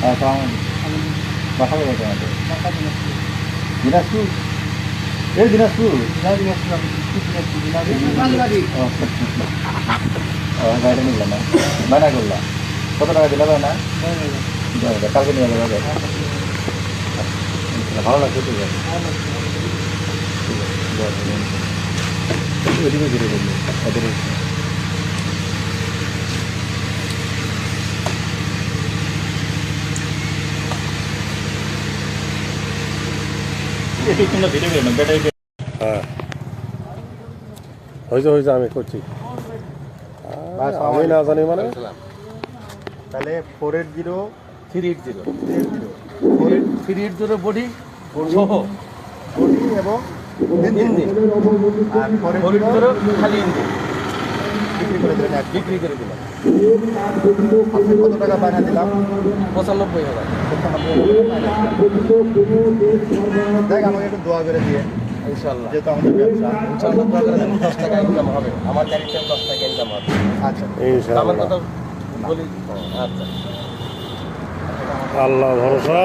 বাসা কোথায় তোমাদের? দিনাজপুর? এই দিনাজপুর? গাড়িটা নিলাম না, বায়না করলাম। কত টাকা দিলা বায়না? কালকে নিয়ে যাবে। ভালো লাগছে ঠিক আছে, ওইদিকে ঘুরে বললো ওদের হয়েছে আমি করছি, আমি না জানি মানে। তাহলে 480 380 বডি সহ বডি এবং ইঞ্জিন, আর 480 খালি ইঞ্জিন বিক্রি করে দিলেন। বিক্রি করে দিলাম। আপনি কত টাকা বায়না দিলাম? 95,000। দেখ আমাকে একটু দোয়া করে দিয়ে, ইনশাল্লাহ যেহেতু আমাদের ব্যবসা। ইনশাল্লাহ 10 টাকা ইনকাম হবে, আমার গাড়িতে 10 টাকা ইনকাম হবে। আচ্ছা, আমার কথা বলি। আচ্ছা, আল্লাহ ভরসা।